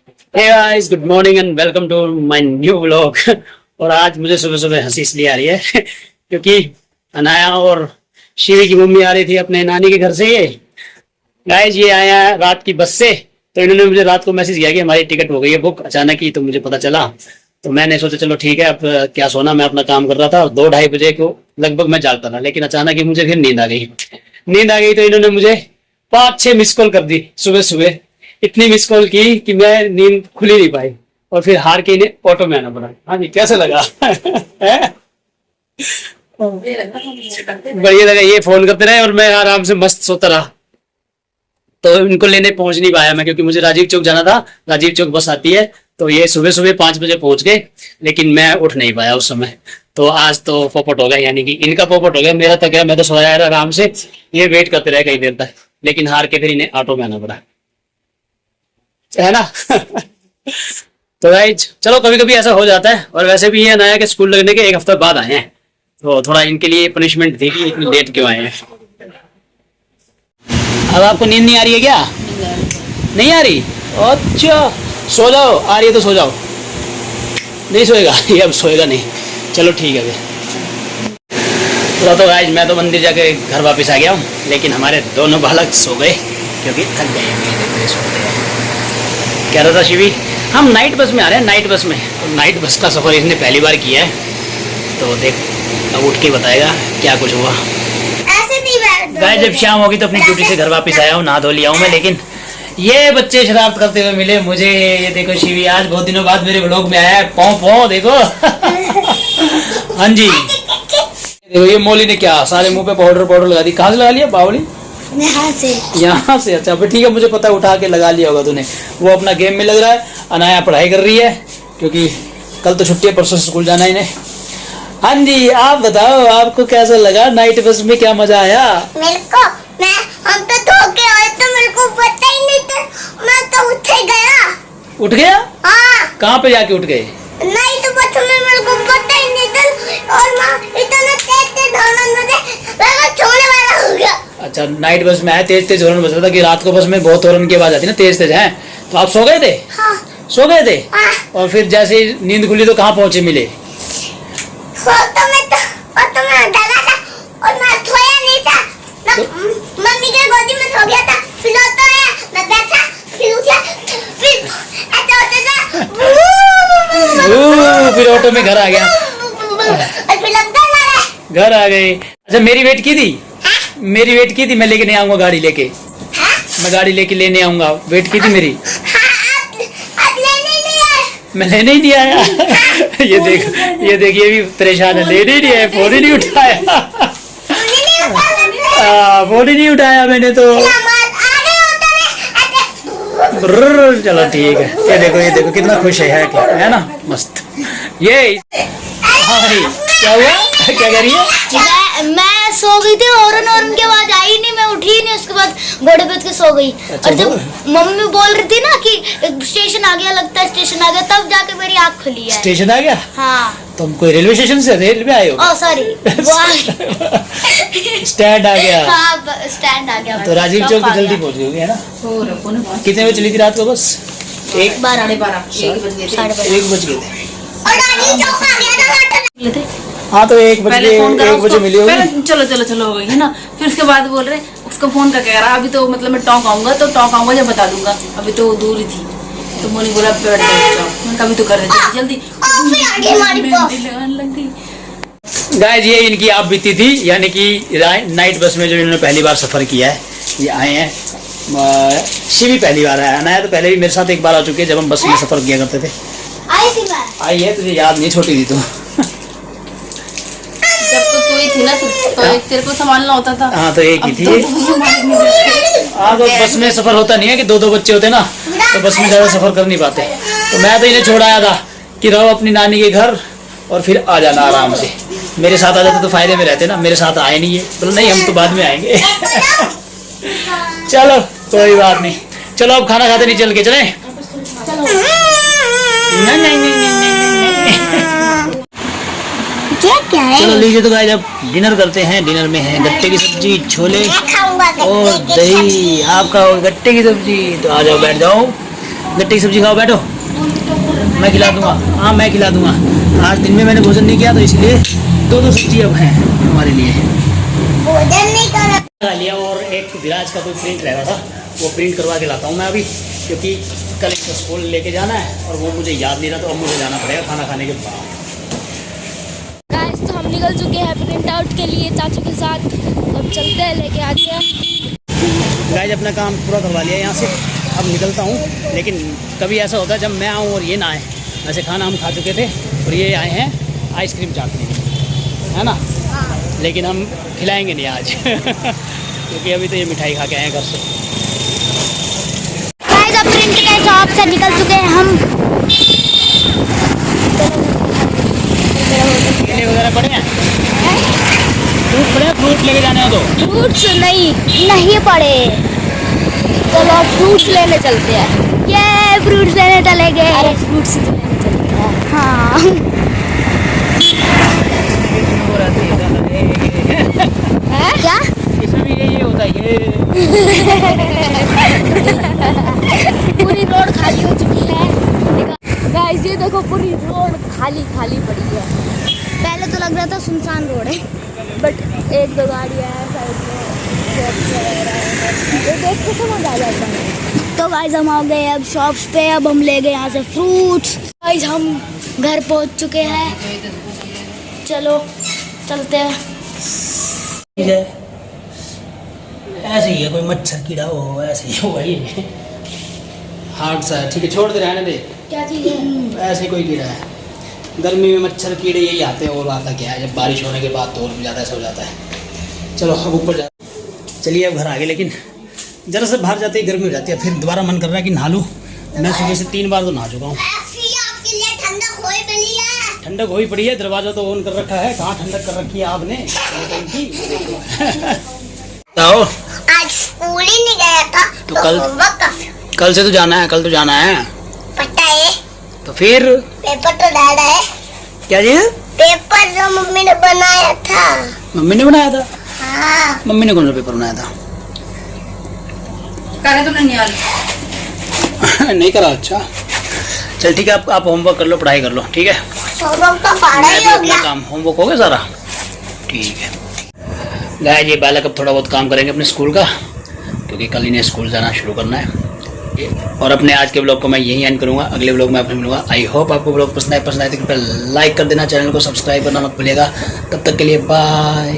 Hey guys, good morning and welcome to my new vlog. और आज मुझे सुबह सुबह हंसी इसलिए आ रही है क्योंकि अनाया और शिवी की मम्मी आ रही थी अपने नानी के घर से। ये गाइस ये आया रात की बस से, तो इन्होंने मुझे रात को मैसेज किया कि हमारी टिकट हो गई है बुक अचानक ही, तो मुझे पता चला। तो मैंने सोचा चलो ठीक है, अब क्या सोना, मैं अपना काम कर रहा था। 2-2:30 बजे को लगभग मैं जागता था, लेकिन अचानक ही मुझे फिर नींद आ गई। तो इन्होंने मुझे 5-6 मिस कॉल कर दी सुबह सुबह। इतनी मिस कॉल की कि मैं नींद खुल ही नहीं पाई, और फिर हार के इन्हें ऑटो में आना पड़ा। हाँ जी, कैसे लगा? बढ़िया लगा। ये फोन करते रहे और मैं आराम से मस्त सोता रहा। तो इनको लेने पहुंच नहीं पाया मैं, क्योंकि मुझे राजीव चौक जाना था। राजीव चौक बस आती है, तो ये सुबह सुबह 5 बजे पहुंच गए, लेकिन मैं उठ नहीं पाया उस समय। तो आज तो पोपट हो गया, यानी कि इनका पोपट हो गया, मेरा तो क्या, मैं तो सोया रहा आराम से। ये वेट करते रहे कई देर तक, लेकिन हार के फिर इन्हें ऑटो में आना पड़ा, है ना? तो गाइज चलो, कभी कभी ऐसा हो जाता है। और वैसे भी ये नया के स्कूल लगने के 1 हफ्ते बाद आए हैं, तो थोड़ा इनके लिए पनिशमेंट थी कि इतनी लेट क्यों आए हैं। अब आपको नींद नहीं आ रही है क्या? नहीं आ रही? अच्छा, सो जाओ। आ रही है तो सो जाओ। नहीं सोएगा ये? अब सोएगा नहीं। चलो ठीक है फिर। तो गाइज मैं तो मंदिर जाके घर वापस आ गया हूँ, लेकिन हमारे दोनों बालक सो गए क्योंकि थक गए। सो गए। कह रहा था शिवी, हम नाइट बस में आ रहे हैं, नाइट बस में। तो नाइट बस का सफ़र इसने पहली बार किया है, तो देख अब उठ के बताएगा क्या कुछ हुआ। गाइस जब शाम होगी तो अपनी ड्यूटी से घर वापस आया हूँ, नहा धो लिया हूँ मैं, लेकिन ये बच्चे शरारत करते हुए मिले मुझे। ये देखो शिवी आज बहुत दिनों बाद मेरे व्लॉग में आया है। पौ पौ देखो। हाँ जी, देखो ये मौली ने क्या सारे मुंह पे पाउडर लगा दी। कहाँ से लगा लिया बावली? यहाँ से। अच्छा ठीक है, मुझे पता, उठा के लगा लिया होगा तूने। वो अपना गेम में लग रहा है, अनाया पढ़ाई कर रही है, क्योंकि कल तो छुट्टी है, परसों से स्कूल जाना है इन्हें। हाँ जी, आप बताओ आपको कैसा लगा नाइट बस में, क्या मजा आया? मेरे को हम तो धो के आए तो मेरे को पता ही नहीं था, मैं तो उठ ही गया। उठ गया? हाँ। कहाँ पे जाके उठ गए? नहीं तो बस में मेरे को पता ही नहीं था, और मैं इतना तेज हॉर्न बजे छोड़ने वाला हो गया। अच्छा, नाइट बस में आया, तेज हॉर्न बज रहा था कि रात को बस में बहुत हॉर्न की आवाज आती है ना, तेज है। तो आप सो गए थे? हाँ। सो गए थे? हाँ। और फिर जैसे ही नींद खुली तो कहाँ पहुंचे मिले? तो मैं डरा था और मैं सोया नहीं था, मैं मम्मी के गोदी में सो गया था। फिर तो मैं बैठा, फिर उठा, फिर ऐसा होता था। फिर ऑटो में घर आ गया। और फिर लगता घर आ गए। अच्छा मेरी वेट की थी? मेरी वेट की थी? मैं लेके नहीं आऊंगा गाड़ी लेके। मैं गाड़ी लेके लेने आऊंगा। वेट की थी मेरी? मैं लेने ही नहीं आया। ये देख ये भी परेशान है, लेने ही नहीं आया, फोन ही नहीं उठाया। फोन ही नहीं उठाया मैंने तो। चलो ठीक है। ये देखो कितना खुश है क्या, है ना? मस्त। ये हाँ भाई, क्या हुआ? क्या कह रही है? मैं सो गई थी, और के बाद आई नहीं, मैं उठी नहीं। उसके बाद घोड़े पे के सो गई। अच्छा, और जब मम्मी बोल रही थी ना कि स्टेशन आ गया, लगता है स्टेशन आ गया, तब जाके मेरी आँख खुली है। स्टेशन आ गया? हाँ। तुम कोई रेलवे स्टेशन से रेल में आए हो? ओह सॉरी, स्टैंड आ गया। हाँ, स्टैंड आ गया। तो राजीव चौक तो जल्दी पहुंच गई है ना? कितने बजे चली थी रात को बस? 12:30 1 बज गए थे। और राजीव चौक आ गया था। हाँ तो 1 बजे मिली होगी। चलो हो गई है ना। फिर उसके बाद बोल रहे उसका फोन का कह रहा, अभी तो मतलब मैं टॉक आऊंगा जब बता दूंगा, अभी तो दूर ही थी। तो मोनी बोला बैठ जाओ, कभी तो कर रहे थे जल्दी। गाइस ये इनकी आप बीती थी, यानी कि नाइट बस में जो इन्होंने पहली बार सफर किया है, ये आए हैं। शिवी पहली बार आया, अनाया तो पहले भी मेरे साथ एक बार आ चुके हैं जब हम बस में सफर किया करते थे। आई है, तुझे याद नहीं, छोटी थी तू। जब तो तू ही थी ना, तो एक तेरे को संभालना होता था। हाँ तो एक ही थी। हाँ तो बस में सफर होता नहीं है कि 2-2 बच्चे होते ना, तो बस में ज्यादा सफर कर नहीं पाते। तो मैं तो इन्हें छोड़ आया था कि रहो अपनी नानी के घर और फिर आ जाना आराम से। मेरे साथ आ जाते तो फायदे में रहते ना, मेरे साथ आए नहीं है। बोलो नहीं, हम तो बाद में आएंगे। चलो कोई बात नहीं, चलो अब खाना खाते नहीं चल के चले। क्या है? चलो लीजिए। तो गाइस अब डिनर करते हैं। डिनर में है गट्टे की सब्जी, छोले और दही। आपका और गट्टे की सब्जी। तो आ जाओ, बैठ जाओ। गट्टे की सब्जी खाओ, बैठो, मैं खिला दूंगा। हाँ मैं खिला दूंगा। आज दिन में मैंने भोजन नहीं किया तो इसलिए 2 सब्जी अब हैं हमारे लिए। भोजन नहीं करा खा लिया और एक विराज का कोई प्रिंट रह रहा था, वो प्रिंट करवा के लाता हूँ मैं अभी, क्योंकि कल इसको स्कूल लेके जाना है और वो मुझे याद नहीं रहा, तो अब मुझे जाना पड़ेगा खाना खाने के बाद। गाइस तो हम निकल चुके हैं प्रिंट आउट के लिए चाचू के साथ, अब चलते हैं लेके आते हैं। गाइस अपना काम पूरा करवा लिया यहाँ से, अब निकलता हूँ। लेकिन कभी ऐसा होता है जब मैं आऊँ और ये ना आए। वैसे खाना हम खा चुके थे और ये आए हैं आइसक्रीम चाटने, है ना। लेकिन हम खिलाएंगे नहीं आज क्योंकि अभी तो ये मिठाई खा के आए हैं घर से। गाइस अब प्रिंट के शॉप से निकल चुके हैं हम। केले वगैरह पड़े हैं, फ्रूट पड़े हैं, फ्रूट लेके जाने हो तो। फ्रूट्स नहीं पड़े, चलो फ्रूट्स लेने चलते हैं। ये फ्रूट्स लेने चलेंगे। अरे फ्रूट्स लेने चलते हैं। हाँ क्या इसमें भी ये होता है ये पूरी रोड खाली हो चुकी है। गाइस ये देखो पूरी रोड खाली पड़ी है। पहले तो लग रहा था सुनसान रोड है, बट 1-2 गाड़ियाँ हैं साइड में, शॉप्स वगैरह हैं, ये देख के समझ आ जाता है। तो गाइस हम आ गए अब शॉप्स पे, अब हम ले गए यहाँ से फ्रूट्स। गाइस हम घर पहुँच चुके हैं, चलो चलते हैं। ऐसे ही है, कोई मच्छर कीड़ा हो ऐसे ही हुआ ये हार्ड सा है। ठीक है छोड़ दे, रहने दे। क्या चीज़ है? ऐसे कोई कीड़ा है, गर्मी में मच्छर कीड़े यही आते हैं। और आता क्या है, जब बारिश होने के बाद तो और भी ज़्यादा ऐसा हो जाता है। चलो अब ऊपर जा, चलिए अब घर आ गए। लेकिन जरा से बाहर जाते ही गर्मी हो जाती है, फिर दोबारा मन कर रहा है कि नहा लूँ। मैं सुबह से 3 बार तो नहा चुका हूँ। आपके लिए ठंडक होई पड़ी है। ठंडक हुई पड़ी है, दरवाज़ा तो ऑन कर रखा है। कहाँ ठंडक कर रखी है आपने आओ। आज स्कूल ही नहीं गया था तो कल होमवर्क कल से तो जाना है, कल तो जाना है। पता है, तो फिर पेपर तो डाला है। क्या जी? पेपर जो मम्मी ने बनाया था। मम्मी ने बनाया था? हाँ मम्मी ने कौन सा पेपर बनाया था? करे तो नहीं यार नहीं करा। अच्छा चल ठीक है, आप होमवर्क कर लो, पढ़ाई कर लो, ठीक है। होमवर्क तो पढ़ा ही हो गया। काम होमवर्क हो गया सारा, ठीक है। गाइस ये बालक अब थोड़ा बहुत काम करेंगे अपने स्कूल का, क्योंकि कल इन्हें स्कूल जाना शुरू करना है। और अपने आज के ब्लॉग को मैं यहीं एंड करूँगा, अगले ब्लॉग में आपसे मिलूंगा। आई होप आपको ब्लॉग पसंद आए तो कृपया लाइक कर देना, चैनल को सब्सक्राइब करना मत भूलिएगा। तब तक के लिए बाय।